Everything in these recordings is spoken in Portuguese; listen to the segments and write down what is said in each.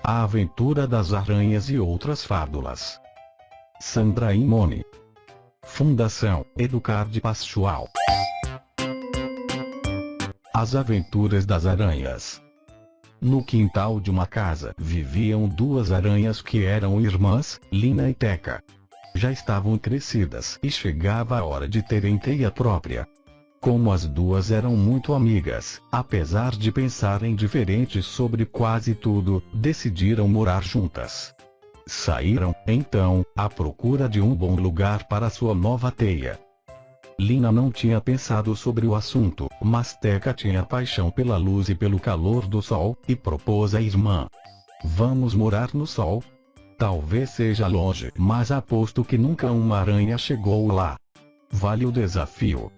A Aventura das Aranhas e Outras Fábulas. Sandra Imone. Fundação Educard Pastoral. As Aventuras das Aranhas. No quintal de uma casa viviam duas aranhas que eram irmãs, Lina e Teca. Já estavam crescidas e chegava a hora de terem teia própria. Como as duas eram muito amigas, apesar de pensarem diferentes sobre quase tudo, decidiram morar juntas. Saíram, então, à procura de um bom lugar para sua nova teia. Lina não tinha pensado sobre o assunto, mas Teca tinha paixão pela luz e pelo calor do sol, e propôs à irmã: "Vamos morar no sol? Talvez seja longe, mas aposto que nunca uma aranha chegou lá. Vale o desafio.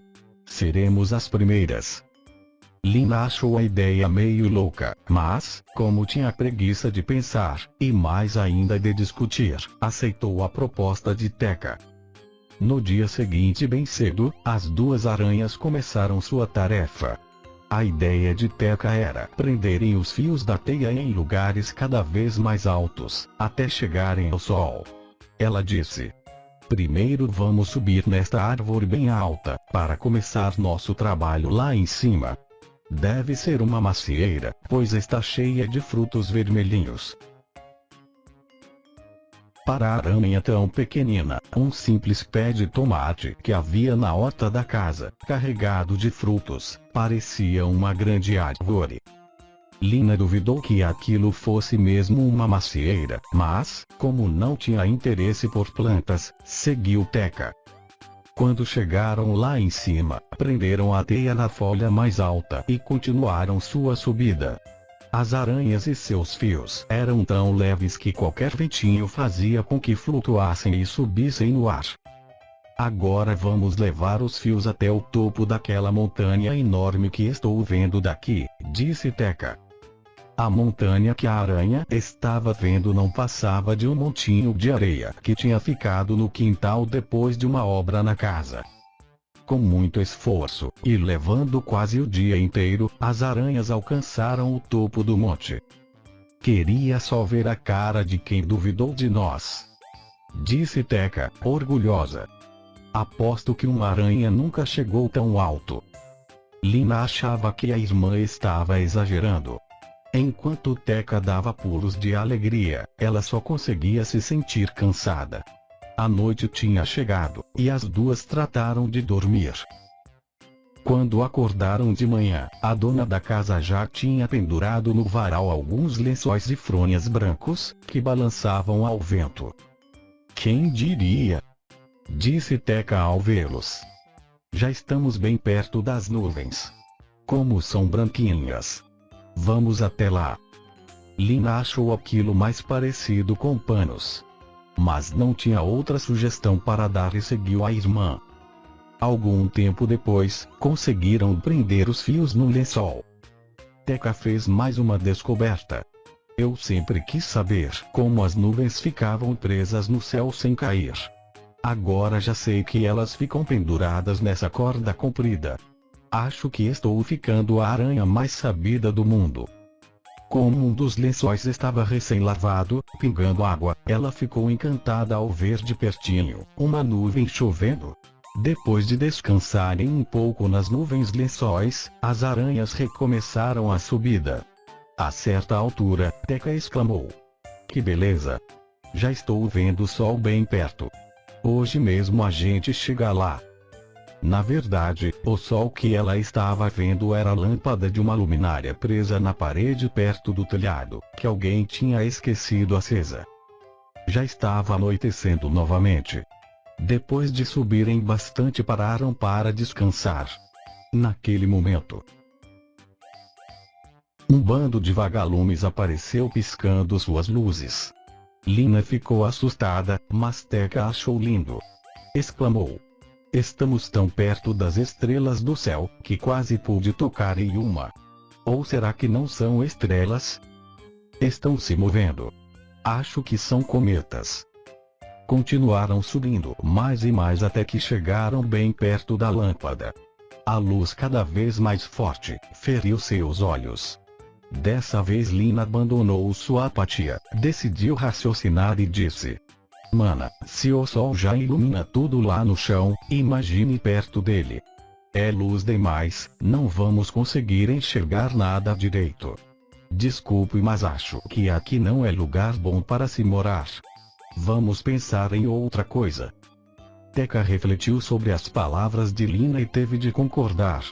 Seremos as primeiras." Lina achou a ideia meio louca, mas, como tinha preguiça de pensar, e mais ainda de discutir, aceitou a proposta de Teca. No dia seguinte bem cedo, as duas aranhas começaram sua tarefa. A ideia de Teca era prenderem os fios da teia em lugares cada vez mais altos, até chegarem ao sol. Ela disse: "Primeiro vamos subir nesta árvore bem alta, para começar nosso trabalho lá em cima. Deve ser uma macieira, pois está cheia de frutos vermelhinhos." Para a aranha tão pequenina, um simples pé de tomate que havia na horta da casa, carregado de frutos, parecia uma grande árvore. Lina duvidou que aquilo fosse mesmo uma macieira, mas, como não tinha interesse por plantas, seguiu Teca. Quando chegaram lá em cima, prenderam a teia na folha mais alta e continuaram sua subida. As aranhas e seus fios eram tão leves que qualquer ventinho fazia com que flutuassem e subissem no ar. "Agora vamos levar os fios até o topo daquela montanha enorme que estou vendo daqui", disse Teca. A montanha que a aranha estava vendo não passava de um montinho de areia que tinha ficado no quintal depois de uma obra na casa. Com muito esforço, e levando quase o dia inteiro, as aranhas alcançaram o topo do monte. "Queria só ver a cara de quem duvidou de nós", disse Teca, orgulhosa. "Aposto que uma aranha nunca chegou tão alto." Lina achava que a irmã estava exagerando. Enquanto Teca dava pulos de alegria, ela só conseguia se sentir cansada. A noite tinha chegado, e as duas trataram de dormir. Quando acordaram de manhã, a dona da casa já tinha pendurado no varal alguns lençóis de fronhas brancos, que balançavam ao vento. "Quem diria?" disse Teca ao vê-los. "Já estamos bem perto das nuvens. Como são branquinhas. Vamos até lá." Lina achou aquilo mais parecido com panos. Mas não tinha outra sugestão para dar e seguiu a irmã. Algum tempo depois, conseguiram prender os fios no lençol. Teca fez mais uma descoberta. "Eu sempre quis saber como as nuvens ficavam presas no céu sem cair. Agora já sei que elas ficam penduradas nessa corda comprida. Acho que estou ficando a aranha mais sabida do mundo." Como um dos lençóis estava recém-lavado, pingando água, ela ficou encantada ao ver de pertinho uma nuvem chovendo. Depois de descansarem um pouco nas nuvens lençóis, as aranhas recomeçaram a subida. A certa altura, Teca exclamou: "Que beleza! Já estou vendo o sol bem perto. Hoje mesmo a gente chega lá." Na verdade, o sol que ela estava vendo era a lâmpada de uma luminária presa na parede perto do telhado, que alguém tinha esquecido acesa. Já estava anoitecendo novamente. Depois de subirem bastante, pararam para descansar. Naquele momento, um bando de vagalumes apareceu piscando suas luzes. Lina ficou assustada, mas Teca achou lindo. Exclamou: "Estamos tão perto das estrelas do céu, que quase pude tocar em uma. Ou será que não são estrelas? Estão se movendo. Acho que são cometas." Continuaram subindo mais e mais até que chegaram bem perto da lâmpada. A luz cada vez mais forte feriu seus olhos. Dessa vez Lina abandonou sua apatia, decidiu raciocinar e disse: Mana, se o sol já ilumina tudo lá no chão, imagine perto dele. É luz demais, não vamos conseguir enxergar nada direito. Desculpe, mas acho que aqui não é lugar bom para se morar. Vamos pensar em outra coisa. Teca refletiu sobre as palavras de Lina e teve de concordar.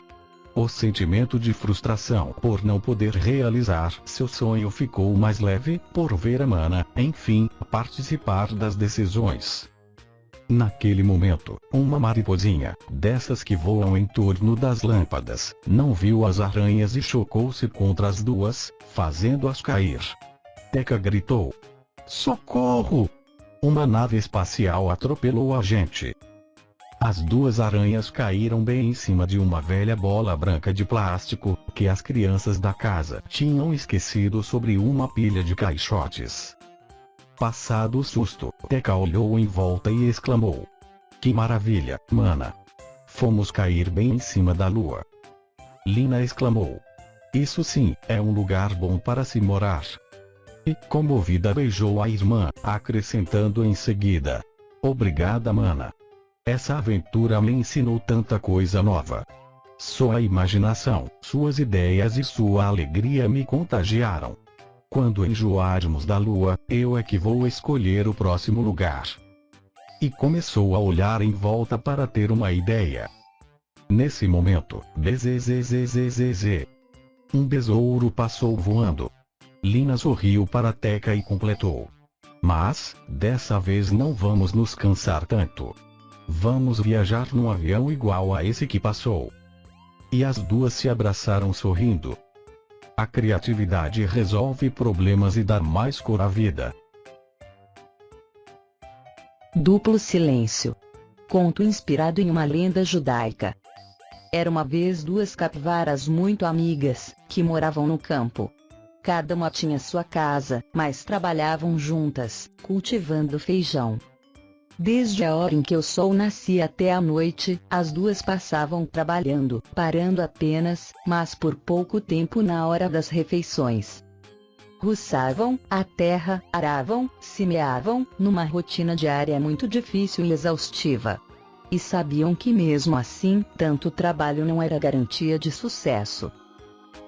O sentimento de frustração por não poder realizar seu sonho ficou mais leve por ver a Mana, enfim, participar das decisões. Naquele momento, uma mariposinha, dessas que voam em torno das lâmpadas, não viu as aranhas e chocou-se contra as duas, fazendo-as cair. Teca gritou: Socorro! Uma nave espacial atropelou a gente. As duas aranhas caíram bem em cima de uma velha bola branca de plástico, que as crianças da casa tinham esquecido sobre uma pilha de caixotes. Passado o susto, Teca olhou em volta e exclamou: Que maravilha, Mana! Fomos cair bem em cima da lua. Lina exclamou: Isso sim, é um lugar bom para se morar. E, comovida, beijou a irmã, acrescentando em seguida: Obrigada, Mana. Essa aventura me ensinou tanta coisa nova. Sua imaginação, suas ideias e sua alegria me contagiaram. Quando enjoarmos da lua, eu é que vou escolher o próximo lugar. E começou a olhar em volta para ter uma ideia. Nesse momento, bzzzzz. Um besouro passou voando. Lina sorriu para Teca e completou: Mas, dessa vez não vamos nos cansar tanto. Vamos viajar num avião igual a esse que passou. E as duas se abraçaram sorrindo. A criatividade resolve problemas e dá mais cor à vida. Duplo silêncio. Conto inspirado em uma lenda judaica. Era uma vez duas capivaras muito amigas, que moravam no campo. Cada uma tinha sua casa, mas trabalhavam juntas, cultivando feijão. Desde a hora em que o sol nascia até a noite, as duas passavam trabalhando, parando apenas, mas por pouco tempo na hora das refeições. Roçavam a terra, aravam, semeavam, numa rotina diária muito difícil e exaustiva. E sabiam que mesmo assim, tanto trabalho não era garantia de sucesso.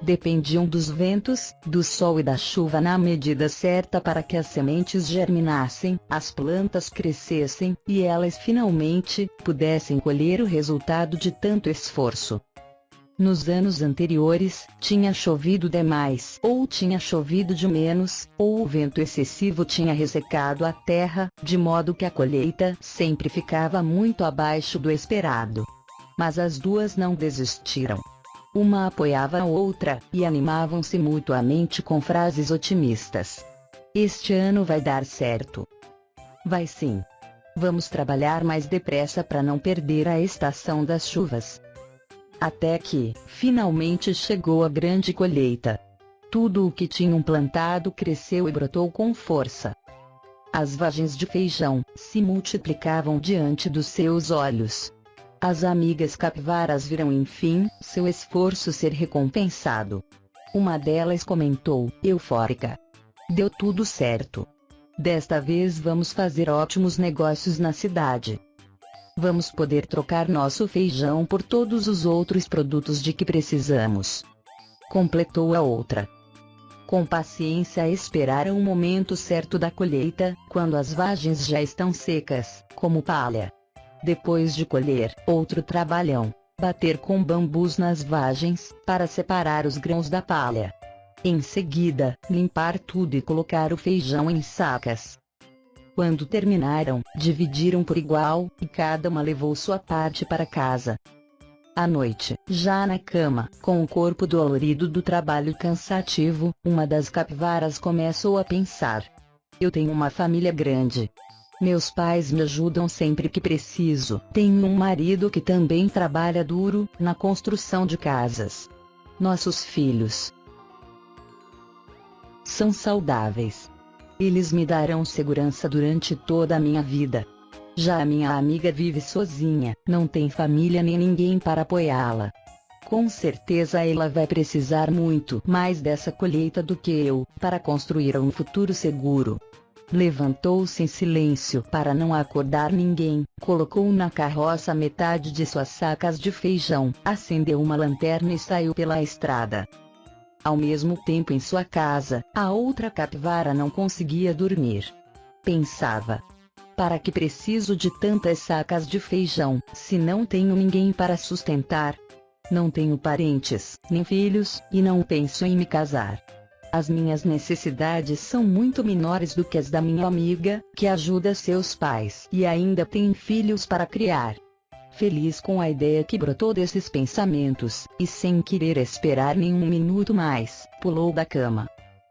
Dependiam dos ventos, do sol e da chuva na medida certa para que as sementes germinassem, as plantas crescessem, e elas finalmente pudessem colher o resultado de tanto esforço. Nos anos anteriores, tinha chovido demais, ou tinha chovido de menos, ou o vento excessivo tinha ressecado a terra, de modo que a colheita sempre ficava muito abaixo do esperado. Mas as duas não desistiram. Uma apoiava a outra, e animavam-se mutuamente com frases otimistas. Este ano vai dar certo. Vai sim. Vamos trabalhar mais depressa para não perder a estação das chuvas. Até que, finalmente chegou a grande colheita. Tudo o que tinham plantado cresceu e brotou com força. As vagens de feijão se multiplicavam diante dos seus olhos. As amigas capivaras viram enfim seu esforço ser recompensado. Uma delas comentou, eufórica: Deu tudo certo. Desta vez vamos fazer ótimos negócios na cidade. Vamos poder trocar nosso feijão por todos os outros produtos de que precisamos. Completou a outra. Com paciência esperaram o momento certo da colheita, quando as vagens já estão secas, como palha. Depois de colher, outro trabalhão: bater com bambus nas vagens, para separar os grãos da palha. Em seguida, limpar tudo e colocar o feijão em sacas. Quando terminaram, dividiram por igual, e cada uma levou sua parte para casa. À noite, já na cama, com o corpo dolorido do trabalho cansativo, uma das capivaras começou a pensar: Eu tenho uma família grande. Meus pais me ajudam sempre que preciso. Tenho um marido que também trabalha duro, na construção de casas. Nossos filhos são saudáveis. Eles me darão segurança durante toda a minha vida. Já a minha amiga vive sozinha, não tem família nem ninguém para apoiá-la. Com certeza ela vai precisar muito mais dessa colheita do que eu, para construir um futuro seguro. Levantou-se em silêncio para não acordar ninguém, colocou na carroça metade de suas sacas de feijão, acendeu uma lanterna e saiu pela estrada. Ao mesmo tempo, em sua casa, a outra capivara não conseguia dormir. Pensava: para que preciso de tantas sacas de feijão, se não tenho ninguém para sustentar? Não tenho parentes, nem filhos, e não penso em me casar. As minhas necessidades são muito menores do que as da minha amiga, que ajuda seus pais e ainda tem filhos para criar. Feliz com a ideia que brotou desses pensamentos, e sem querer esperar nenhum minuto mais, pulou da cama.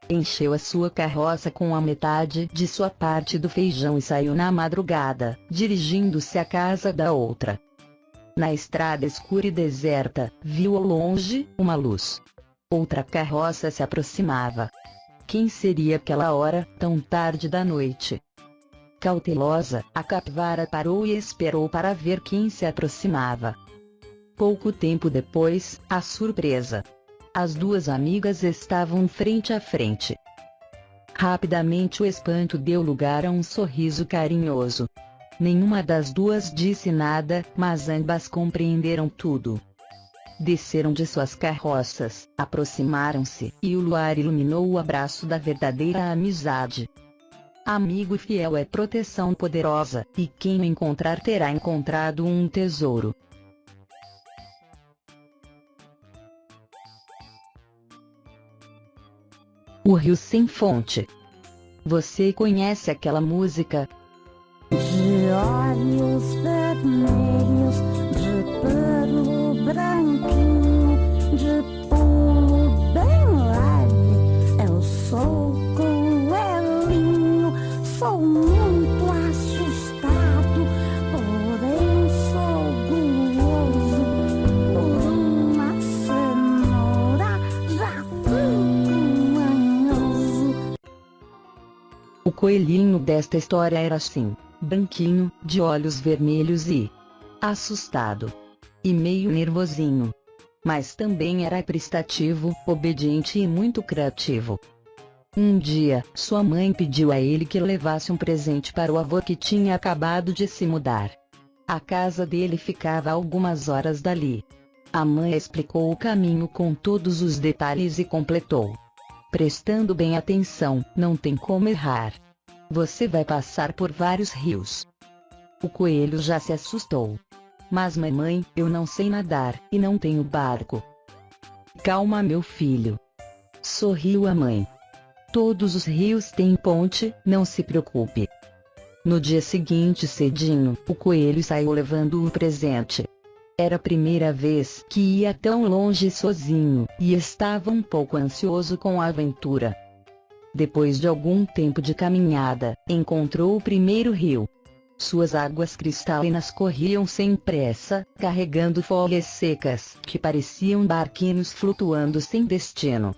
Encheu a sua carroça com a metade de sua parte do feijão e saiu na madrugada, dirigindo-se à casa da outra. Na estrada escura e deserta, viu ao longe uma luz. Outra carroça se aproximava. Quem seria aquela hora, tão tarde da noite? Cautelosa, a capivara parou e esperou para ver quem se aproximava. Pouco tempo depois, a surpresa. As duas amigas estavam frente a frente. Rapidamente o espanto deu lugar a um sorriso carinhoso. Nenhuma das duas disse nada, mas ambas compreenderam tudo. Desceram de suas carroças, aproximaram-se, e o luar iluminou o abraço da verdadeira amizade. Amigo fiel é proteção poderosa, e quem o encontrar terá encontrado um tesouro. O rio sem fonte. Você conhece aquela música? De olhos vermelhos, de pelo branquinho, de pulo bem leve, eu sou coelhinho, sou muito assustado, porém sou guloso, por uma cenoura já fico manhoso. O coelhinho desta história era assim, branquinho, de olhos vermelhos e assustado. E meio nervosinho. Mas também era prestativo, obediente e muito criativo. Um dia, sua mãe pediu a ele que levasse um presente para o avô que tinha acabado de se mudar. A casa dele ficava a algumas horas dali. A mãe explicou o caminho com todos os detalhes e completou: prestando bem atenção, não tem como errar. Você vai passar por vários rios. O coelho já se assustou. Mas mamãe, eu não sei nadar, e não tenho barco. Calma, meu filho. Sorriu a mãe. Todos os rios têm ponte, não se preocupe. No dia seguinte cedinho, o coelho saiu levando o presente. Era a primeira vez que ia tão longe sozinho, e estava um pouco ansioso com a aventura. Depois de algum tempo de caminhada, encontrou o primeiro rio. Suas águas cristalinas corriam sem pressa, carregando folhas secas, que pareciam barquinhos flutuando sem destino.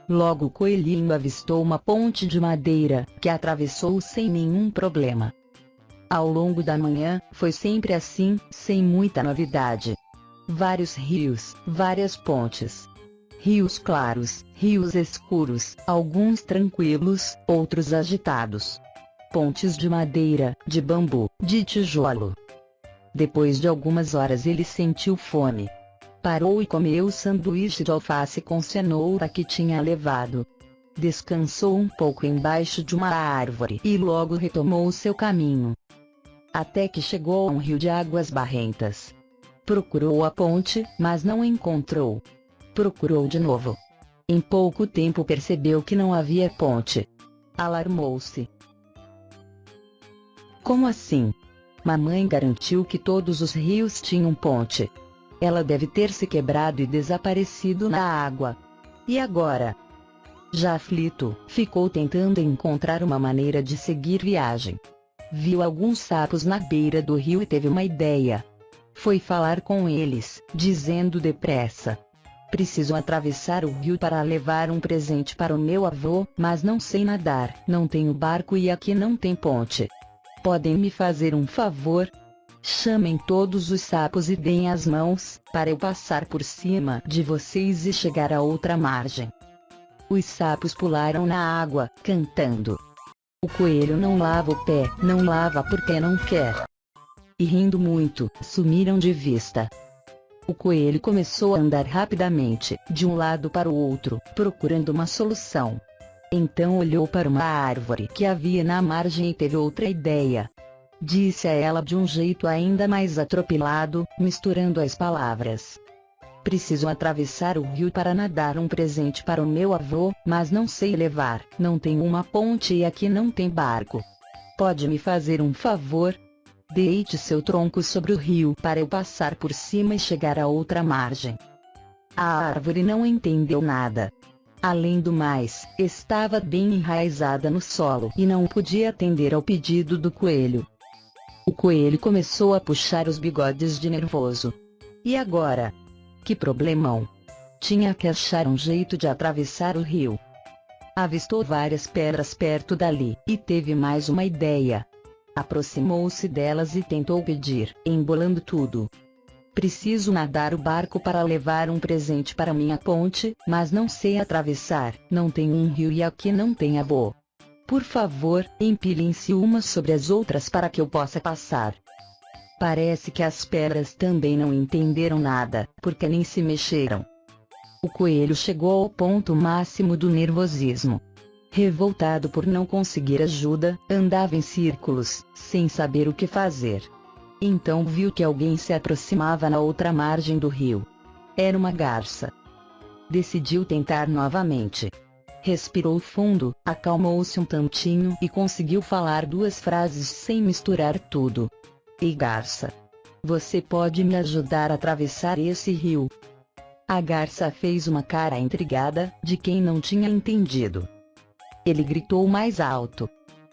Logo o coelhinho avistou uma ponte de madeira, que atravessou sem nenhum problema. Ao longo da manhã, foi sempre assim, sem muita novidade. Vários rios, várias pontes. Rios claros, rios escuros, alguns tranquilos, outros agitados. Pontes de madeira, de bambu, de tijolo. Depois de algumas horas ele sentiu fome. Parou e comeu o sanduíche de alface com cenoura que tinha levado. Descansou um pouco embaixo de uma árvore e logo retomou o seu caminho. Até que chegou a um rio de águas barrentas. Procurou a ponte, mas não encontrou. Procurou de novo. Em pouco tempo percebeu que não havia ponte. Alarmou-se. Como assim? Mamãe garantiu que todos os rios tinham ponte. Ela deve ter se quebrado e desaparecido na água. E agora? Já aflito, ficou tentando encontrar uma maneira de seguir viagem. Viu alguns sapos na beira do rio e teve uma ideia. Foi falar com eles, dizendo depressa: preciso atravessar o rio para levar um presente para o meu avô, mas não sei nadar, não tenho barco e aqui não tem ponte. Podem me fazer um favor? Chamem todos os sapos e deem as mãos, para eu passar por cima de vocês e chegar à outra margem. Os sapos pularam na água, cantando. O coelho não lava o pé, não lava porque não quer. E rindo muito, sumiram de vista. O coelho começou a andar rapidamente, de um lado para o outro, procurando uma solução. Então olhou para uma árvore que havia na margem e teve outra ideia. Disse a ela de um jeito ainda mais atropelado, misturando as palavras. Preciso atravessar o rio para nadar um presente para o meu avô, mas não sei levar, não tenho uma ponte e aqui não tem barco. Pode me fazer um favor? Deite seu tronco sobre o rio para eu passar por cima e chegar à outra margem. A árvore não entendeu nada. Além do mais, estava bem enraizada no solo e não podia atender ao pedido do coelho. O coelho começou a puxar os bigodes de nervoso. E agora? Que problemão! Tinha que achar um jeito de atravessar o rio. Avistou várias pedras perto dali, e teve mais uma ideia. Aproximou-se delas e tentou pedir, embolando tudo. Preciso nadar o barco para levar um presente para minha ponte, mas não sei atravessar, não tem um rio e aqui não tem avô. Por favor, empilhem-se umas sobre as outras para que eu possa passar. Parece que as pedras também não entenderam nada, porque nem se mexeram. O coelho chegou ao ponto máximo do nervosismo. Revoltado por não conseguir ajuda, andava em círculos, sem saber o que fazer. Então viu que alguém se aproximava na outra margem do rio. Era uma garça. Decidiu tentar novamente. Respirou fundo, acalmou-se um tantinho e conseguiu falar duas frases sem misturar tudo. Ei garça! Você pode me ajudar a atravessar esse rio? A garça fez uma cara intrigada, de quem não tinha entendido. Ele gritou mais alto.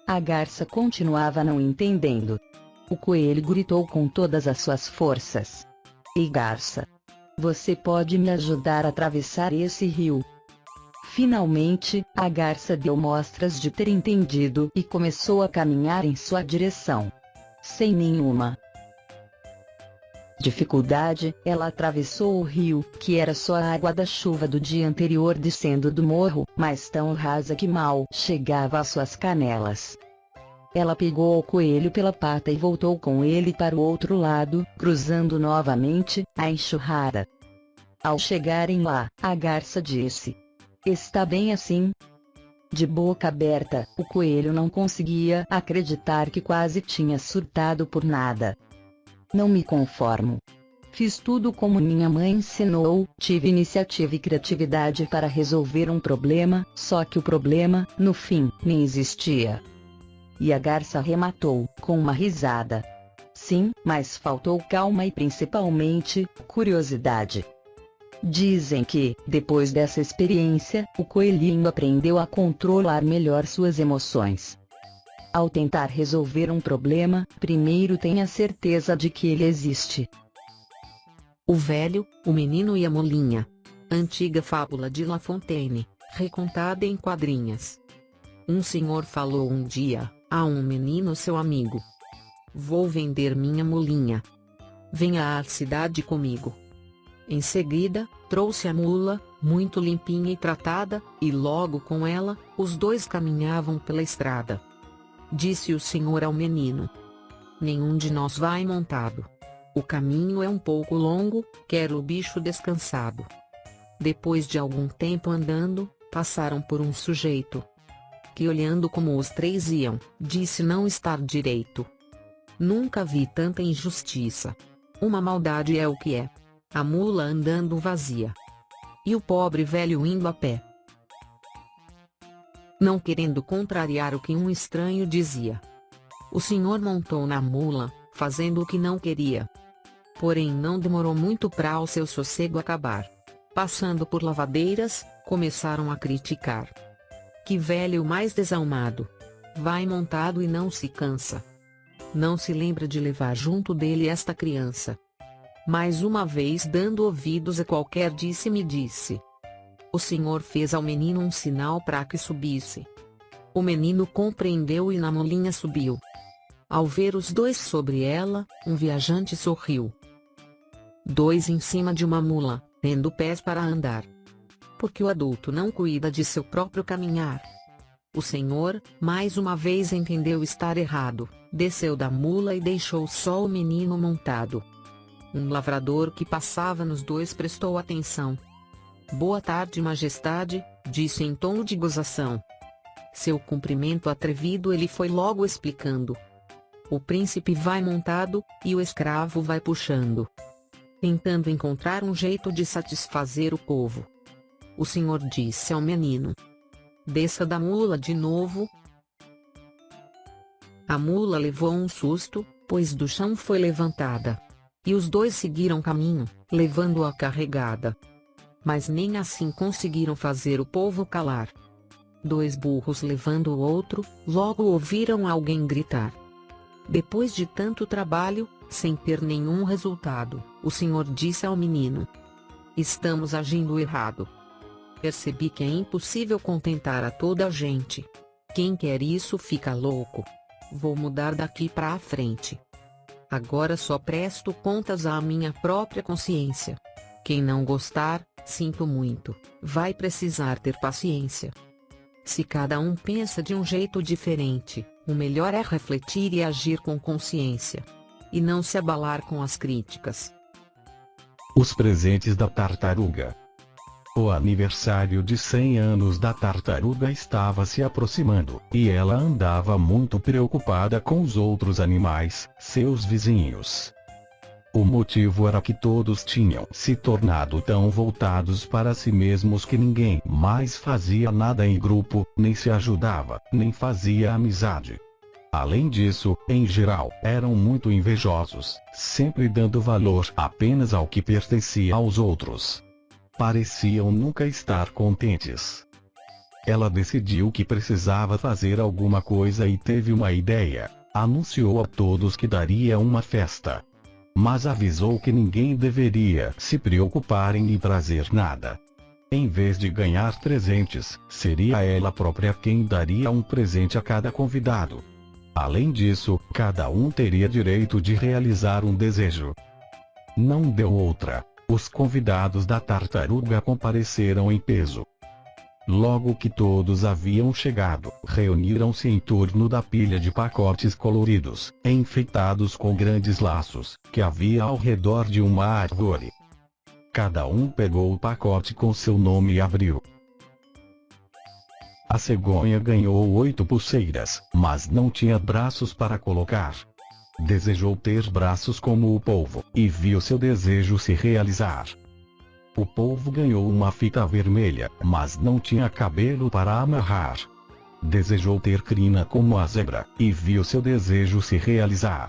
A garça continuava não entendendo. O coelho gritou com todas as suas forças. Ei garça! Você pode me ajudar a atravessar esse rio? Finalmente, a garça deu mostras de ter entendido e começou a caminhar em sua direção. Sem nenhuma dificuldade, ela atravessou o rio, que era só a água da chuva do dia anterior descendo do morro, mas tão rasa que mal chegava às suas canelas. Ela pegou o coelho pela pata e voltou com ele para o outro lado, cruzando novamente a enxurrada. Ao chegarem lá, a garça disse: "Está bem assim?" De boca aberta, o coelho não conseguia acreditar que quase tinha surtado por nada. Não me conformo. Fiz tudo como minha mãe ensinou, tive iniciativa e criatividade para resolver um problema, só que o problema, no fim, nem existia. E a garça arrematou, com uma risada. Sim, mas faltou calma e principalmente, curiosidade. Dizem que, depois dessa experiência, o coelhinho aprendeu a controlar melhor suas emoções. Ao tentar resolver um problema, primeiro tenha certeza de que ele existe. O velho, o menino e a molinha. Antiga fábula de La Fontaine, recontada em quadrinhas. Um senhor falou um dia a um menino seu amigo: "Vou vender minha molinha. Venha à cidade comigo." Em seguida, trouxe a mula, muito limpinha e tratada, e logo com ela, os dois caminhavam pela estrada. Disse o senhor ao menino: "Nenhum de nós vai montado. O caminho é um pouco longo, quero o bicho descansado." Depois de algum tempo andando, passaram por um sujeito que, olhando como os três iam, disse não estar direito. "Nunca vi tanta injustiça. Uma maldade é o que é. A mula andando vazia. E o pobre velho indo a pé." Não querendo contrariar o que um estranho dizia, o senhor montou na mula, fazendo o que não queria. Porém não demorou muito para o seu sossego acabar. Passando por lavadeiras, começaram a criticar. "Que velho mais desalmado! Vai montado e não se cansa. Não se lembra de levar junto dele esta criança." Mais uma vez dando ouvidos a qualquer disse-me-disse. O senhor fez ao menino um sinal para que subisse. O menino compreendeu e na molinha subiu. Ao ver os dois sobre ela, um viajante sorriu. Dois em cima de uma mula, tendo pés para andar. Porque o adulto não cuida de seu próprio caminhar. O senhor, mais uma vez entendeu estar errado, desceu da mula e deixou só o menino montado. Um lavrador que passava nos dois prestou atenção. Boa tarde, majestade, disse em tom de gozação. Seu cumprimento atrevido ele foi logo explicando. O príncipe vai montado, e o escravo vai puxando. Tentando encontrar um jeito de satisfazer o povo. O senhor disse ao menino. Desça da mula de novo. A mula levou um susto, pois do chão foi levantada. E os dois seguiram caminho, levando-a carregada. Mas nem assim conseguiram fazer o povo calar. Dois burros levando o outro, logo ouviram alguém gritar. Depois de tanto trabalho, sem ter nenhum resultado, o senhor disse ao menino. Estamos agindo errado. Percebi que é impossível contentar a toda a gente. Quem quer isso fica louco. Vou mudar daqui pra frente. Agora só presto contas à minha própria consciência. Quem não gostar, sinto muito, vai precisar ter paciência. Se cada um pensa de um jeito diferente, o melhor é refletir e agir com consciência. E não se abalar com as críticas. Os presentes da tartaruga. O aniversário de 100 anos da tartaruga estava se aproximando, e ela andava muito preocupada com os outros animais, seus vizinhos. O motivo era que todos tinham se tornado tão voltados para si mesmos que ninguém mais fazia nada em grupo, nem se ajudava, nem fazia amizade. Além disso, em geral, eram muito invejosos, sempre dando valor apenas ao que pertencia aos outros. Pareciam nunca estar contentes. Ela decidiu que precisava fazer alguma coisa e teve uma ideia. Anunciou a todos que daria uma festa. Mas avisou que ninguém deveria se preocupar em lhe trazer nada. Em vez de ganhar presentes, seria ela própria quem daria um presente a cada convidado. Além disso, cada um teria direito de realizar um desejo. Não deu outra. Os convidados da tartaruga compareceram em peso. Logo que todos haviam chegado, reuniram-se em torno da pilha de pacotes coloridos, enfeitados com grandes laços, que havia ao redor de uma árvore. Cada um pegou o pacote com seu nome e abriu. A cegonha ganhou 8 pulseiras, mas não tinha braços para colocar. Desejou ter braços como o polvo, e viu seu desejo se realizar. O polvo ganhou uma fita vermelha, mas não tinha cabelo para amarrar. Desejou ter crina como a zebra, e viu seu desejo se realizar.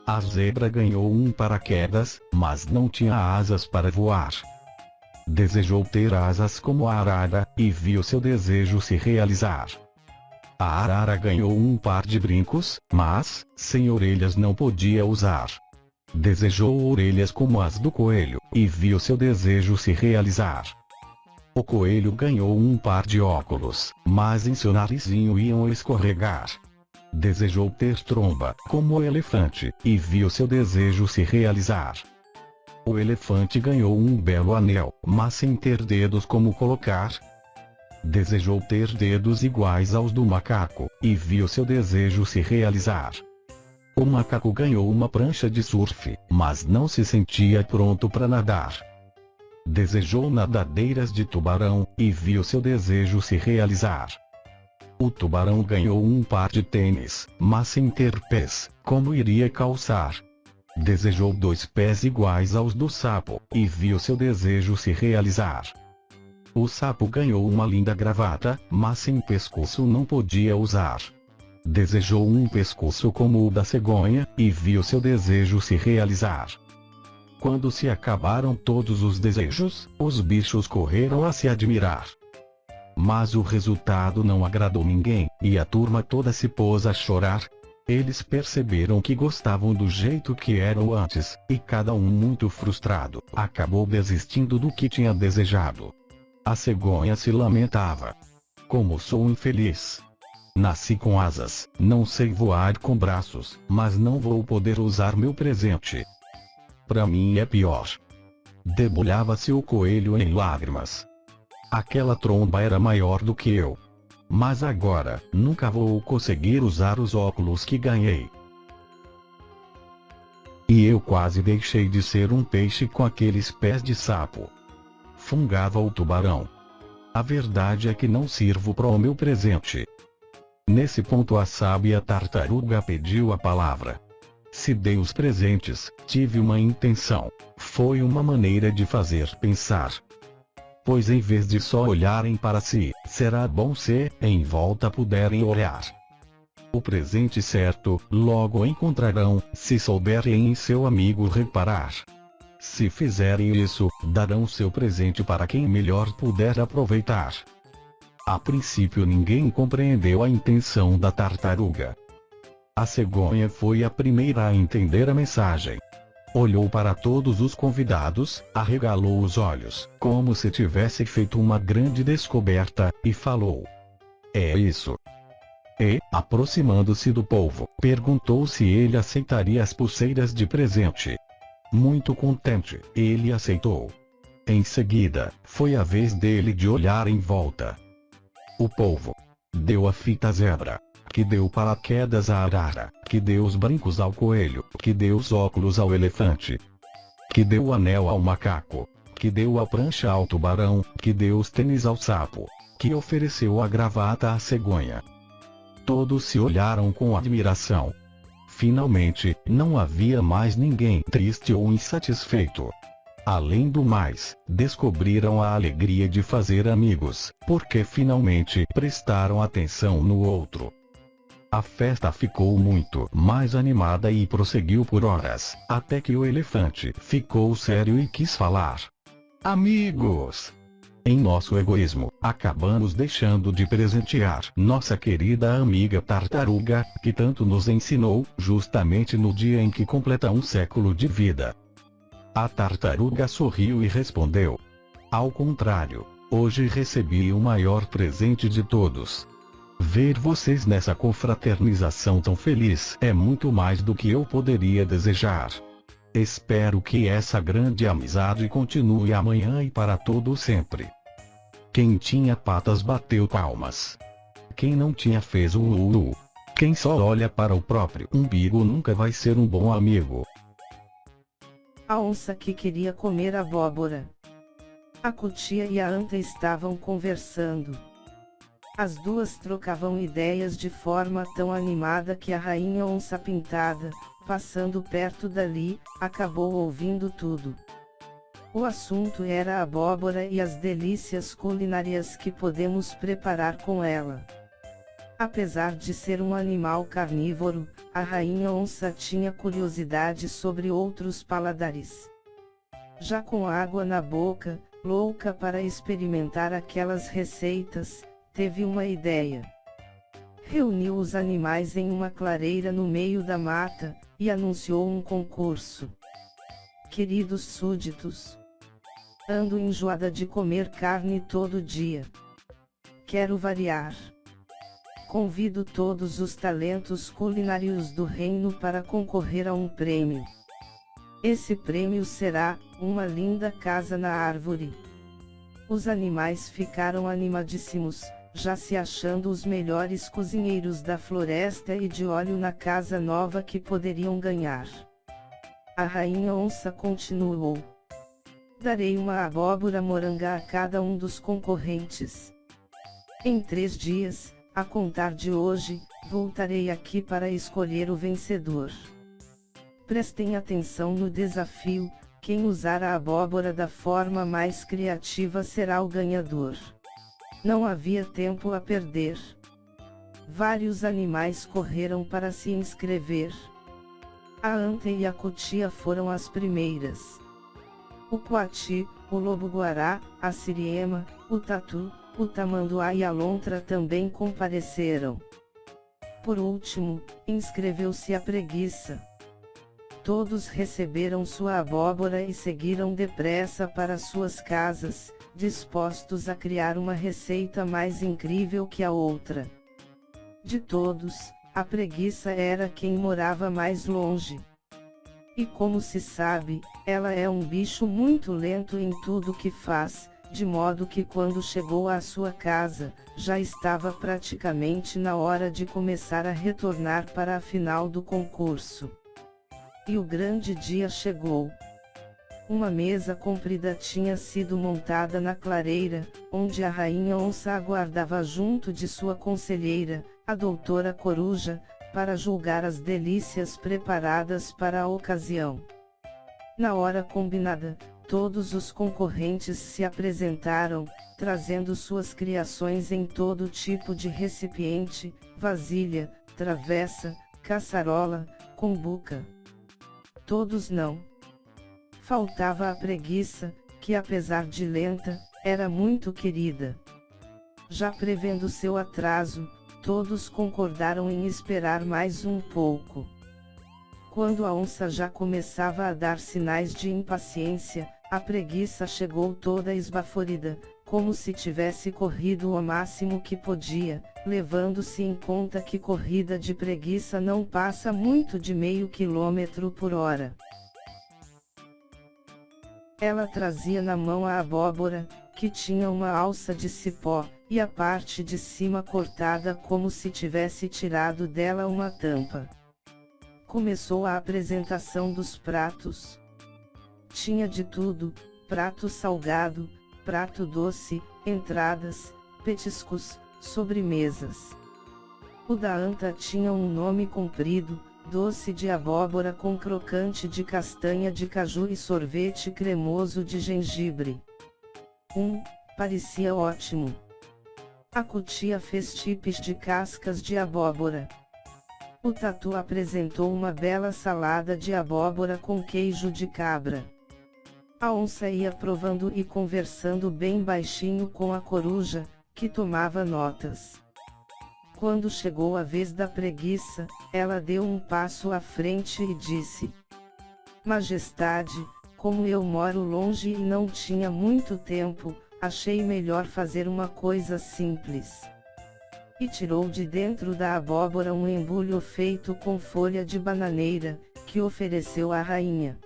A zebra ganhou um paraquedas, mas não tinha asas para voar. Desejou ter asas como a arara, e viu seu desejo se realizar. A arara ganhou um par de brincos, mas, sem orelhas não podia usar. Desejou orelhas como as do coelho, e viu seu desejo se realizar. O coelho ganhou um par de óculos, mas em seu narizinho iam escorregar. Desejou ter tromba, como o elefante, e viu seu desejo se realizar. O elefante ganhou um belo anel, mas sem ter dedos como colocar. Desejou ter dedos iguais aos do macaco, e viu seu desejo se realizar. O macaco ganhou uma prancha de surf, mas não se sentia pronto para nadar. Desejou nadadeiras de tubarão, e viu seu desejo se realizar. O tubarão ganhou um par de tênis, mas sem ter pés, como iria calçar. Desejou 2 pés iguais aos do sapo, e viu seu desejo se realizar. O sapo ganhou uma linda gravata, mas sem pescoço não podia usar. Desejou um pescoço como o da cegonha, e viu seu desejo se realizar. Quando se acabaram todos os desejos, os bichos correram a se admirar. Mas o resultado não agradou ninguém, e a turma toda se pôs a chorar. Eles perceberam que gostavam do jeito que eram antes, e cada um muito frustrado, acabou desistindo do que tinha desejado. A cegonha se lamentava. Como sou infeliz! Nasci com asas, não sei voar com braços, mas não vou poder usar meu presente. Pra mim é pior. Debulhava-se o coelho em lágrimas. Aquela tromba era maior do que eu. Mas agora, nunca vou conseguir usar os óculos que ganhei. E eu quase deixei de ser um peixe com aqueles pés de sapo. Fungava o tubarão. A verdade é que não sirvo para o meu presente. Nesse ponto a sábia tartaruga pediu a palavra. Se dei os presentes, tive uma intenção. Foi uma maneira de fazer pensar. Pois em vez de só olharem para si, será bom se, em volta, puderem olhar. O presente certo, logo encontrarão, se souberem em seu amigo reparar. Se fizerem isso, darão seu presente para quem melhor puder aproveitar. A princípio ninguém compreendeu a intenção da tartaruga. A cegonha foi a primeira a entender a mensagem. Olhou para todos os convidados, arregalou os olhos, como se tivesse feito uma grande descoberta, e falou: "É isso." E, aproximando-se do povo, perguntou se ele aceitaria as pulseiras de presente. Muito contente, ele aceitou. Em seguida, foi a vez dele de olhar em volta. O povo deu a fita zebra, que deu paraquedas à arara, que deu os brincos ao coelho, que deu os óculos ao elefante, que deu o anel ao macaco, que deu a prancha ao tubarão, que deu os tênis ao sapo, que ofereceu a gravata à cegonha. Todos se olharam com admiração. Finalmente, não havia mais ninguém triste ou insatisfeito. Além do mais, descobriram a alegria de fazer amigos, porque finalmente prestaram atenção no outro. A festa ficou muito mais animada e prosseguiu por horas, até que o elefante ficou sério e quis falar. Amigos! Em nosso egoísmo, acabamos deixando de presentear nossa querida amiga tartaruga, que tanto nos ensinou, justamente no dia em que completa um século de vida. A tartaruga sorriu e respondeu: "Ao contrário, hoje recebi o maior presente de todos. Ver vocês nessa confraternização tão feliz é muito mais do que eu poderia desejar. Espero que essa grande amizade continue amanhã e para todo sempre." Quem tinha patas bateu palmas. Quem não tinha fez o ulu. Quem só olha para o próprio umbigo nunca vai ser um bom amigo. A onça que queria comer abóbora. A cutia e a anta estavam conversando. As duas trocavam ideias de forma tão animada que a rainha onça pintada, passando perto dali, acabou ouvindo tudo. O assunto era a abóbora e as delícias culinárias que podemos preparar com ela. Apesar de ser um animal carnívoro, a rainha onça tinha curiosidade sobre outros paladares. Já com água na boca, louca para experimentar aquelas receitas, teve uma ideia. Reuniu os animais em uma clareira no meio da mata, e anunciou um concurso. Queridos súditos, ando enjoada de comer carne todo dia. Quero variar. Convido todos os talentos culinários do reino para concorrer a um prêmio. Esse prêmio será uma linda casa na árvore. Os animais ficaram animadíssimos, já se achando os melhores cozinheiros da floresta e de olho na casa nova que poderiam ganhar. A rainha onça continuou: "Darei uma abóbora moranga a cada um dos concorrentes. Em 3 dias, a contar de hoje, voltarei aqui para escolher o vencedor. Prestem atenção no desafio, quem usar a abóbora da forma mais criativa será o ganhador." Não havia tempo a perder. Vários animais correram para se inscrever. A anta e a cutia foram as primeiras. O coati, o lobo-guará, a siriema, o tatu, o tamanduá e a lontra também compareceram. Por último, inscreveu-se a preguiça. Todos receberam sua abóbora e seguiram depressa para suas casas, dispostos a criar uma receita mais incrível que a outra. De todos, a preguiça era quem morava mais longe. E como se sabe, ela é um bicho muito lento em tudo que faz, de modo que quando chegou à sua casa, já estava praticamente na hora de começar a retornar para a final do concurso. E o grande dia chegou. Uma mesa comprida tinha sido montada na clareira, onde a rainha onça aguardava junto de sua conselheira, a doutora Coruja, para julgar as delícias preparadas para a ocasião. Na hora combinada, todos os concorrentes se apresentaram, trazendo suas criações em todo tipo de recipiente, vasilha, travessa, caçarola, cumbuca. Todos não. Faltava a preguiça, que apesar de lenta, era muito querida. Já prevendo seu atraso, todos concordaram em esperar mais um pouco. Quando a onça já começava a dar sinais de impaciência, a preguiça chegou toda esbaforida, como se tivesse corrido o máximo que podia, levando-se em conta que corrida de preguiça não passa muito de meio quilômetro por hora. Ela trazia na mão a abóbora, que tinha uma alça de cipó, e a parte de cima cortada como se tivesse tirado dela uma tampa. Começou a apresentação dos pratos. Tinha de tudo: prato salgado, prato doce, entradas, petiscos, sobremesas. O da anta tinha um nome comprido: doce de abóbora com crocante de castanha de caju e sorvete cremoso de gengibre. Parecia ótimo. A cutia fez tipes de cascas de abóbora. O tatu apresentou uma bela salada de abóbora com queijo de cabra. A onça ia provando e conversando bem baixinho com a coruja, que tomava notas. Quando chegou a vez da preguiça, ela deu um passo à frente e disse: Majestade, como eu moro longe e não tinha muito tempo, achei melhor fazer uma coisa simples. E tirou de dentro da abóbora um embrulho feito com folha de bananeira, que ofereceu à rainha.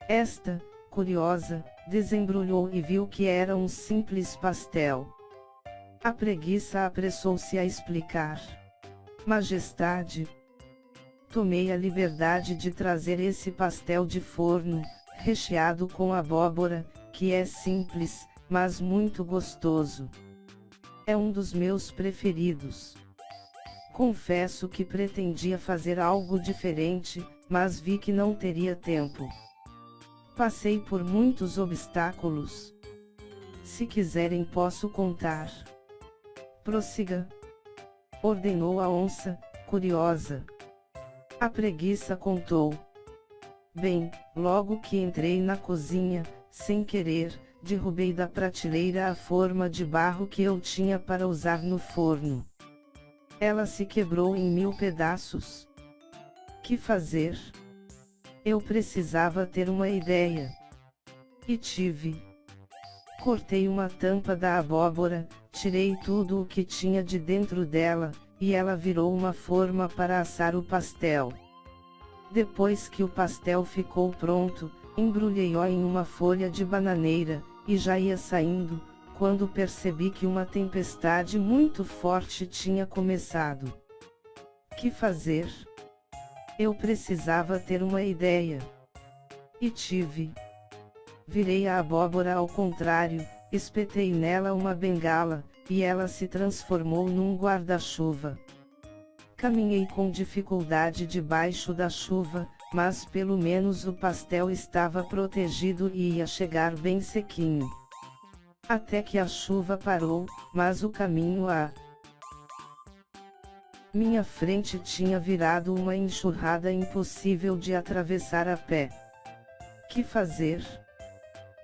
Esta, curiosa, desembrulhou e viu que era um simples pastel. A preguiça apressou-se a explicar: Majestade, tomei a liberdade de trazer esse pastel de forno, recheado com abóbora, que é simples, mas muito gostoso. É um dos meus preferidos. Confesso que pretendia fazer algo diferente, mas vi que não teria tempo. Passei por muitos obstáculos. Se quiserem posso contar. Prossiga, ordenou a onça, curiosa. A preguiça contou. Bem, logo que entrei na cozinha, sem querer, derrubei da prateleira a forma de barro que eu tinha para usar no forno. Ela se quebrou em 1000 pedaços. Que fazer? Eu precisava ter uma ideia. E tive. Cortei uma tampa da abóbora, tirei tudo o que tinha de dentro dela, e ela virou uma forma para assar o pastel. Depois que o pastel ficou pronto, embrulhei-o em uma folha de bananeira, e já ia saindo, quando percebi que uma tempestade muito forte tinha começado. Que fazer? Eu precisava ter uma ideia. E tive. Virei a abóbora ao contrário, espetei nela uma bengala, e ela se transformou num guarda-chuva. Caminhei com dificuldade debaixo da chuva, mas pelo menos o pastel estava protegido e ia chegar bem sequinho. Até que a chuva parou, mas o caminho à minha frente tinha virado uma enxurrada impossível de atravessar a pé. Que fazer?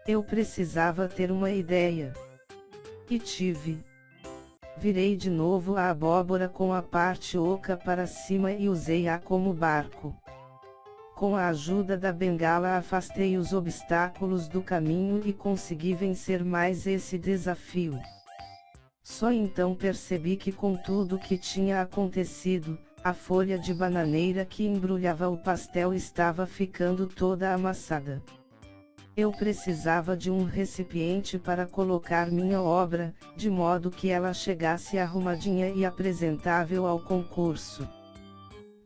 Eu precisava ter uma ideia. E tive. Virei de novo a abóbora com a parte oca para cima e usei-a como barco. Com a ajuda da bengala afastei os obstáculos do caminho e consegui vencer mais esse desafio. Só então percebi que com tudo o que tinha acontecido, a folha de bananeira que embrulhava o pastel estava ficando toda amassada. Eu precisava de um recipiente para colocar minha obra, de modo que ela chegasse arrumadinha e apresentável ao concurso.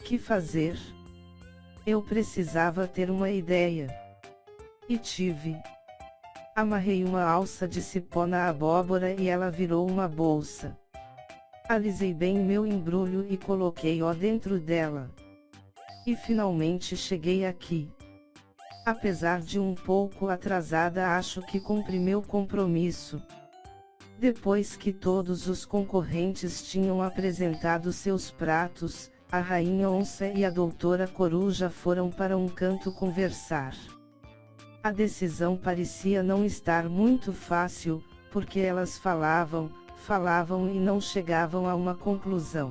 Que fazer? Eu precisava ter uma ideia. E tive. Amarrei uma alça de cipó na abóbora e ela virou uma bolsa. Alisei bem meu embrulho e coloquei-o dentro dela. E finalmente cheguei aqui. Apesar de um pouco atrasada, acho que cumpri meu compromisso. Depois que todos os concorrentes tinham apresentado seus pratos, a Rainha Onça e a Doutora Coruja foram para um canto conversar. A decisão parecia não estar muito fácil, porque elas falavam e não chegavam a uma conclusão.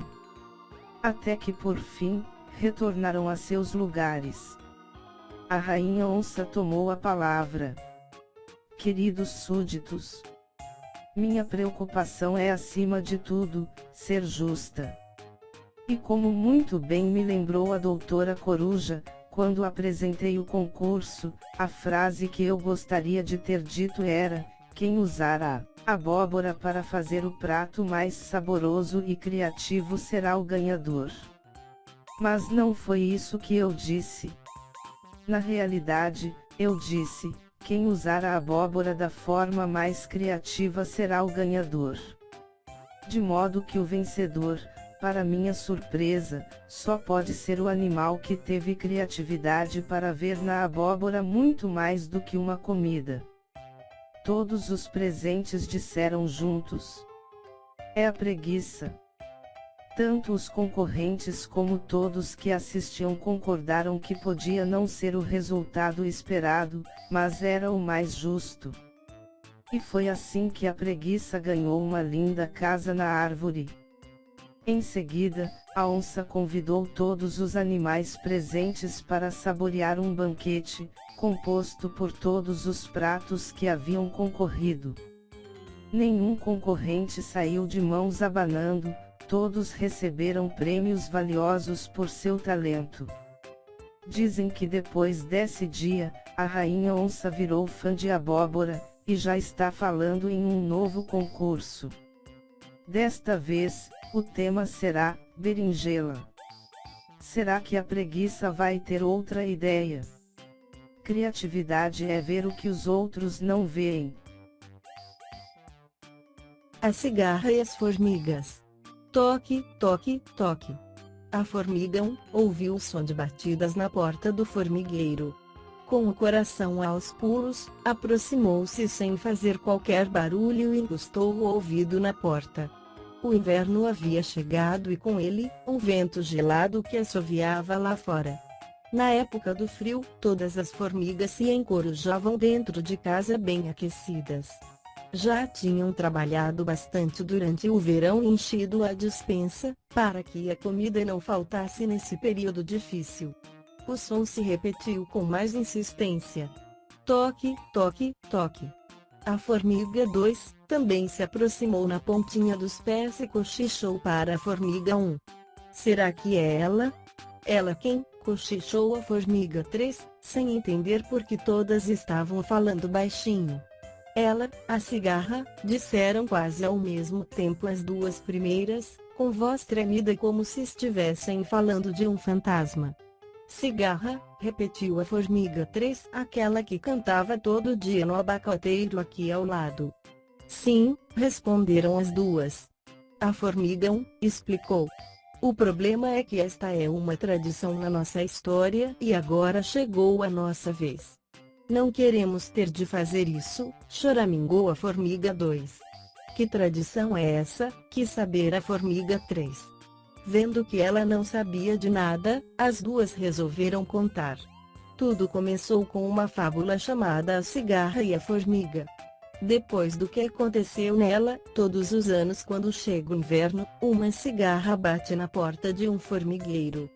Até que por fim, retornaram a seus lugares. A Rainha Onça tomou a palavra. Queridos súditos, minha preocupação é acima de tudo, ser justa. E como muito bem me lembrou a Doutora Coruja, quando apresentei o concurso, a frase que eu gostaria de ter dito era: quem usar a abóbora para fazer o prato mais saboroso e criativo será o ganhador. Mas não foi isso que eu disse. Na realidade, eu disse: quem usar a abóbora da forma mais criativa será o ganhador. De modo que o vencedor, para minha surpresa, só pode ser o animal que teve criatividade para ver na abóbora muito mais do que uma comida. Todos os presentes disseram juntos: é a preguiça. Tanto os concorrentes como todos que assistiam concordaram que podia não ser o resultado esperado, mas era o mais justo. E foi assim que a preguiça ganhou uma linda casa na árvore. Em seguida, a onça convidou todos os animais presentes para saborear um banquete, composto por todos os pratos que haviam concorrido. Nenhum concorrente saiu de mãos abanando, todos receberam prêmios valiosos por seu talento. Dizem que depois desse dia, a Rainha Onça virou fã de abóbora, e já está falando em um novo concurso. Desta vez, o tema será berinjela. Será que a preguiça vai ter outra ideia? Criatividade é ver o que os outros não veem. A cigarra e as formigas. Toque, toque, toque. A formiga ouviu o som de batidas na porta do formigueiro. Com o coração aos pulos, aproximou-se sem fazer qualquer barulho e encostou o ouvido na porta. O inverno havia chegado e com ele, um vento gelado que assoviava lá fora. Na época do frio, todas as formigas se encorujavam dentro de casa bem aquecidas. Já tinham trabalhado bastante durante o verão e enchido a despensa, para que a comida não faltasse nesse período difícil. O som se repetiu com mais insistência. Toque, toque, toque. A formiga 2, também se aproximou na pontinha dos pés e cochichou para a formiga 1. Será que é ela? Ela quem? Cochichou a formiga 3, sem entender porque todas estavam falando baixinho. Ela, a cigarra, disseram quase ao mesmo tempo as duas primeiras, com voz tremida como se estivessem falando de um fantasma. Cigarra, repetiu a formiga 3, aquela que cantava todo dia no abacateiro aqui ao lado. Sim, responderam as duas. A formiga 1, explicou. O problema é que esta é uma tradição na nossa história e agora chegou a nossa vez. Não queremos ter de fazer isso, choramingou a formiga 2. Que tradição é essa? Quis saber a formiga 3. Vendo que ela não sabia de nada, as duas resolveram contar. Tudo começou com uma fábula chamada A Cigarra e a Formiga. Depois do que aconteceu nela, todos os anos quando chega o inverno, uma cigarra bate na porta de um formigueiro.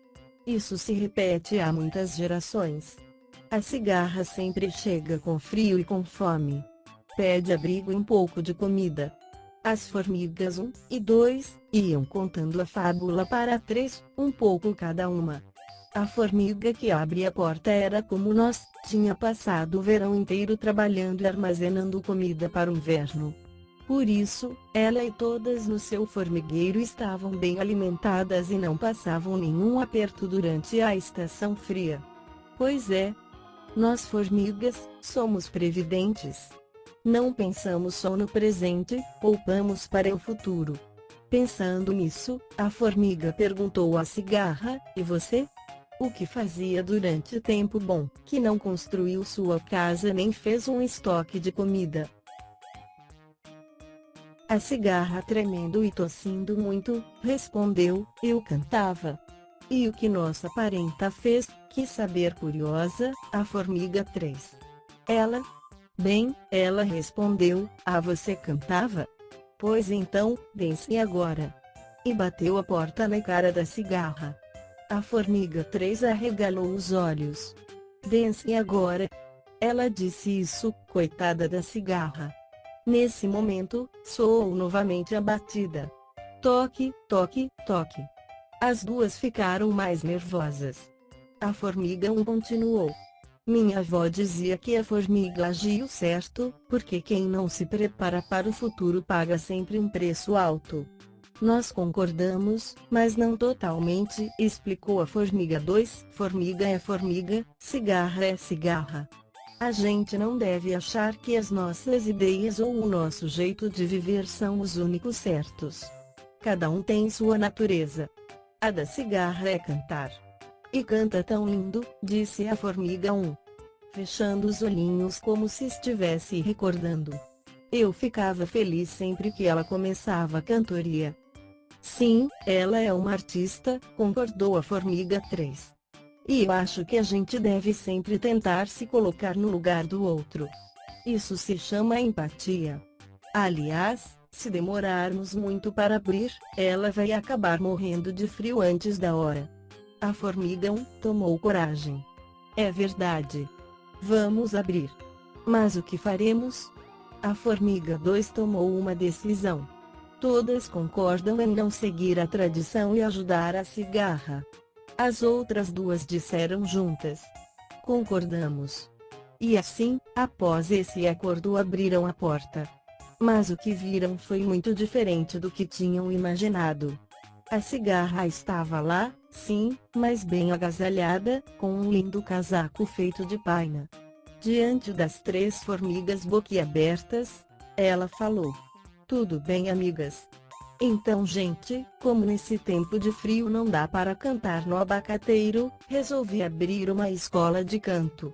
Isso se repete há muitas gerações. A cigarra sempre chega com frio e com fome. Pede abrigo e um pouco de comida. As formigas 1 e 2 iam contando a fábula para 3, um pouco cada uma. A formiga que abre a porta era como nós, tinha passado o verão inteiro trabalhando e armazenando comida para o inverno. Por isso, ela e todas no seu formigueiro estavam bem alimentadas e não passavam nenhum aperto durante a estação fria. Pois é, nós formigas, somos previdentes. Não pensamos só no presente, poupamos para o futuro. Pensando nisso, a formiga perguntou à cigarra, e você? O que fazia durante o tempo bom, que não construiu sua casa nem fez um estoque de comida? A cigarra, tremendo e tossindo muito, respondeu, eu cantava. E o que nossa parenta fez? Quis saber curiosa, a formiga 3. Ela? Bem, ela respondeu, você cantava? Pois então, dance agora. E bateu a porta na cara da cigarra. A formiga 3 arregalou os olhos. Dance agora. Ela disse isso, coitada da cigarra. Nesse momento, soou novamente a batida. Toque, toque, toque. As duas ficaram mais nervosas. A formiga 1 continuou. Minha avó dizia que a formiga agiu certo, porque quem não se prepara para o futuro paga sempre um preço alto. Nós concordamos, mas não totalmente, explicou a formiga 2. Formiga é formiga, cigarra é cigarra. A gente não deve achar que as nossas ideias ou o nosso jeito de viver são os únicos certos. Cada um tem sua natureza. A da cigarra é cantar. E canta tão lindo, disse a formiga 1. Fechando os olhinhos como se estivesse recordando. Eu ficava feliz sempre que ela começava a cantoria. Sim, ela é uma artista, concordou a formiga 3. E eu acho que a gente deve sempre tentar se colocar no lugar do outro. Isso se chama empatia. Aliás, se demorarmos muito para abrir, ela vai acabar morrendo de frio antes da hora. A formiga 1 tomou coragem. É verdade. Vamos abrir. Mas o que faremos? A formiga 2 tomou uma decisão. Todas concordam em não seguir a tradição e ajudar a cigarra. As outras duas disseram juntas. Concordamos. E assim, após esse acordo, abriram a porta. Mas o que viram foi muito diferente do que tinham imaginado. A cigarra estava lá, sim, mas bem agasalhada, com um lindo casaco feito de paina. Diante das 3 formigas boquiabertas, ela falou. Tudo bem, amigas. Então, gente, como nesse tempo de frio não dá para cantar no abacateiro, resolvi abrir uma escola de canto.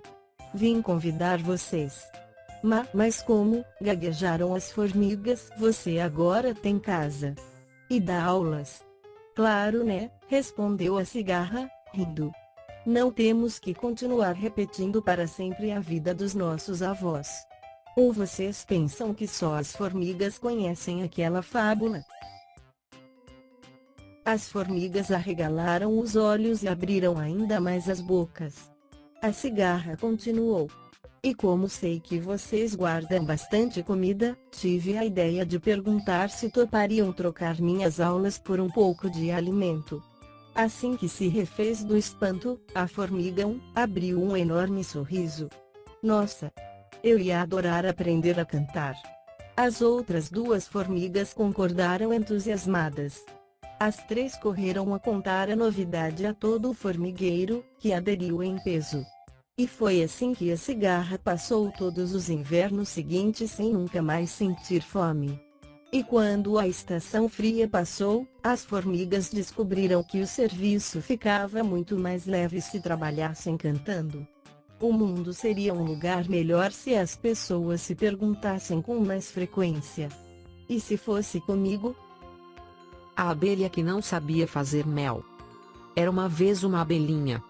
Vim convidar vocês. Mas como? Gaguejaram as formigas. Você agora tem casa. E dá aulas. Claro, né? Respondeu a cigarra, rindo. Não temos que continuar repetindo para sempre a vida dos nossos avós. Ou vocês pensam que só as formigas conhecem aquela fábula? As formigas arregalaram os olhos e abriram ainda mais as bocas. A cigarra continuou. E como sei que vocês guardam bastante comida, tive a ideia de perguntar se topariam trocar minhas aulas por um pouco de alimento. Assim que se refez do espanto, a formiga 1 abriu um enorme sorriso. Nossa! Eu ia adorar aprender a cantar. As outras 2 formigas concordaram entusiasmadas. As 3 correram a contar a novidade a todo o formigueiro, que aderiu em peso. E foi assim que a cigarra passou todos os invernos seguintes sem nunca mais sentir fome. E quando a estação fria passou, as formigas descobriram que o serviço ficava muito mais leve se trabalhassem cantando. O mundo seria um lugar melhor se as pessoas se perguntassem com mais frequência. E se fosse comigo? A abelha que não sabia fazer mel. Era uma vez uma abelhinha.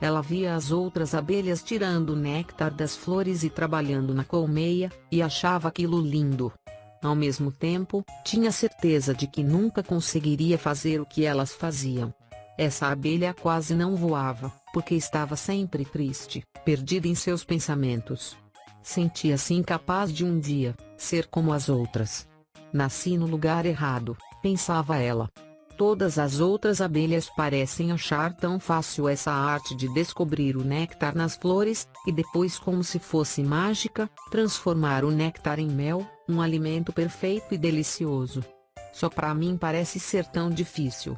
Ela via as outras abelhas tirando o néctar das flores e trabalhando na colmeia, e achava aquilo lindo. Ao mesmo tempo, tinha certeza de que nunca conseguiria fazer o que elas faziam. Essa abelha quase não voava, porque estava sempre triste, perdida em seus pensamentos. Sentia-se incapaz de um dia ser como as outras. Nasci no lugar errado, pensava ela. Todas as outras abelhas parecem achar tão fácil essa arte de descobrir o néctar nas flores, e depois, como se fosse mágica, transformar o néctar em mel, um alimento perfeito e delicioso. Só para mim parece ser tão difícil.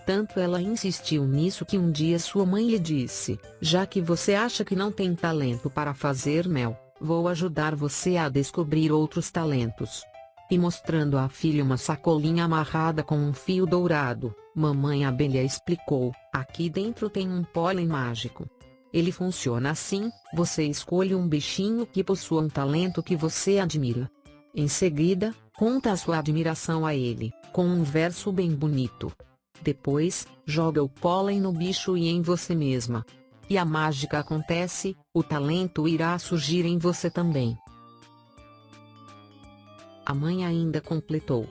Tanto ela insistiu nisso que um dia sua mãe lhe disse: já que você acha que não tem talento para fazer mel, vou ajudar você a descobrir outros talentos. E mostrando à filha uma sacolinha amarrada com um fio dourado, mamãe abelha explicou: aqui dentro tem um pólen mágico. Ele funciona assim: você escolhe um bichinho que possua um talento que você admira. Em seguida, conta a sua admiração a ele, com um verso bem bonito. Depois, joga o pólen no bicho e em você mesma. E a mágica acontece, o talento irá surgir em você também. A mãe ainda completou: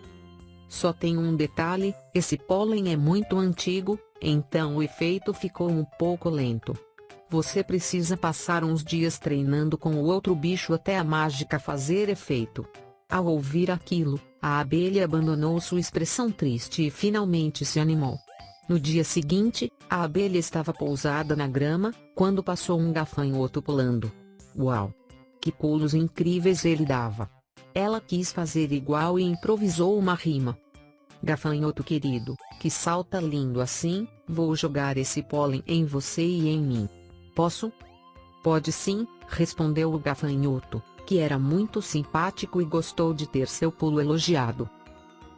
só tem um detalhe, esse pólen é muito antigo, então o efeito ficou um pouco lento. Você precisa passar uns dias treinando com o outro bicho até a mágica fazer efeito. Ao ouvir aquilo, a abelha abandonou sua expressão triste e finalmente se animou. No dia seguinte, a abelha estava pousada na grama, quando passou um gafanhoto pulando. Uau! Que pulos incríveis ele dava! Ela quis fazer igual e improvisou uma rima. Gafanhoto querido, que salta lindo assim, vou jogar esse pólen em você e em mim. Posso? Pode sim, respondeu o gafanhoto, que era muito simpático e gostou de ter seu pulo elogiado.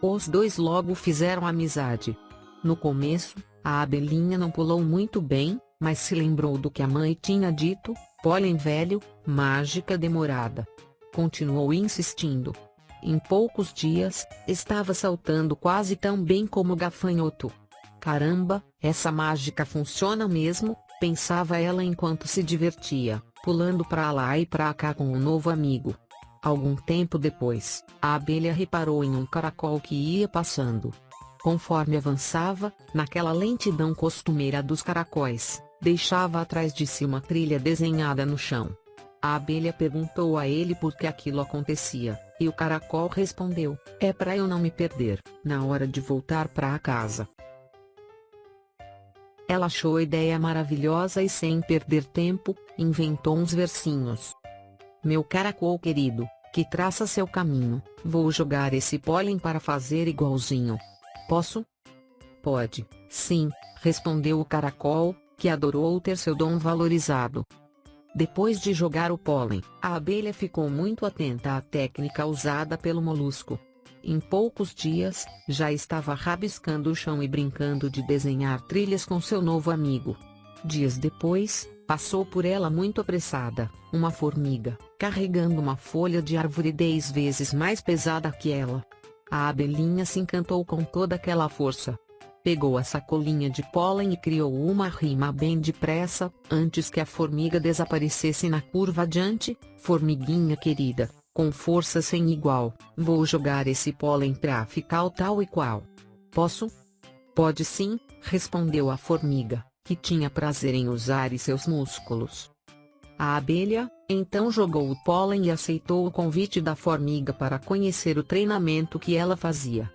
Os dois logo fizeram amizade. No começo, a abelhinha não pulou muito bem, mas se lembrou do que a mãe tinha dito: pólen velho, mágica demorada. Continuou insistindo. Em poucos dias, estava saltando quase tão bem como o gafanhoto. Caramba, essa mágica funciona mesmo, pensava ela enquanto se divertia, pulando para lá e para cá com um novo amigo. Algum tempo depois, a abelha reparou em um caracol que ia passando. Conforme avançava, naquela lentidão costumeira dos caracóis, deixava atrás de si uma trilha desenhada no chão. A abelha perguntou a ele por que aquilo acontecia, e o caracol respondeu: é para eu não me perder, na hora de voltar para casa. Ela achou a ideia maravilhosa e, sem perder tempo, inventou uns versinhos. Meu caracol querido, que traça seu caminho, vou jogar esse pólen para fazer igualzinho. Posso? Pode, sim, respondeu o caracol, que adorou ter seu dom valorizado. Depois de jogar o pólen, a abelha ficou muito atenta à técnica usada pelo molusco. Em poucos dias, já estava rabiscando o chão e brincando de desenhar trilhas com seu novo amigo. Dias depois, passou por ela muito apressada, uma formiga, carregando uma folha de árvore 10 vezes mais pesada que ela. A abelhinha se encantou com toda aquela força. Pegou a sacolinha de pólen e criou uma rima bem depressa, antes que a formiga desaparecesse na curva adiante: formiguinha querida, com força sem igual, vou jogar esse pólen pra ficar tal e qual. Posso? Pode sim, respondeu a formiga, que tinha prazer em usar seus músculos. A abelha, então, jogou o pólen e aceitou o convite da formiga para conhecer o treinamento que ela fazia.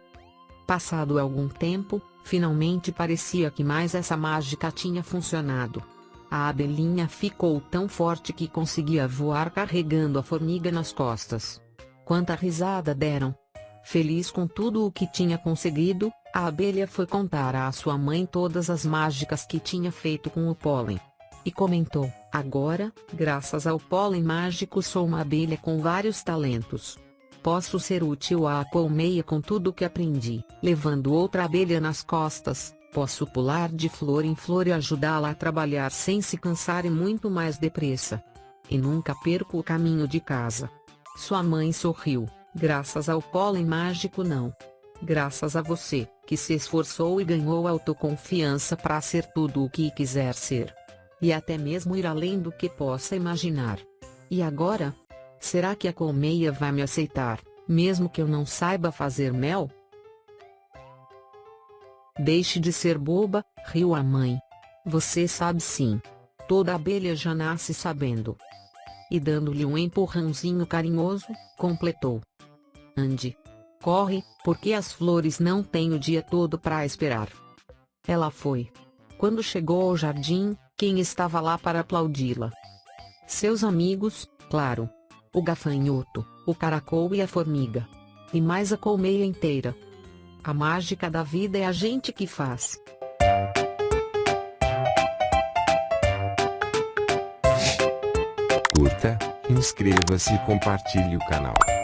Passado algum tempo, finalmente parecia que mais essa mágica tinha funcionado. A abelhinha ficou tão forte que conseguia voar carregando a formiga nas costas. Quanta risada deram! Feliz com tudo o que tinha conseguido, a abelha foi contar à sua mãe todas as mágicas que tinha feito com o pólen. E comentou: agora, graças ao pólen mágico, sou uma abelha com vários talentos. Posso ser útil à colmeia com tudo o que aprendi, levando outra abelha nas costas. Posso pular de flor em flor e ajudá-la a trabalhar sem se cansar e muito mais depressa. E nunca perco o caminho de casa. Sua mãe sorriu: graças ao pólen mágico não. Graças a você, que se esforçou e ganhou autoconfiança para ser tudo o que quiser ser. E até mesmo ir além do que possa imaginar. E agora? Será que a colmeia vai me aceitar, mesmo que eu não saiba fazer mel? Deixe de ser boba, riu a mãe. Você sabe sim. Toda abelha já nasce sabendo. E dando-lhe um empurrãozinho carinhoso, completou: ande. Corre, porque as flores não têm o dia todo para esperar. Ela foi. Quando chegou ao jardim, quem estava lá para aplaudi-la? Seus amigos, claro. O gafanhoto, o caracol e a formiga. E mais a colmeia inteira. A mágica da vida é a gente que faz. Curta, inscreva-se e compartilhe o canal.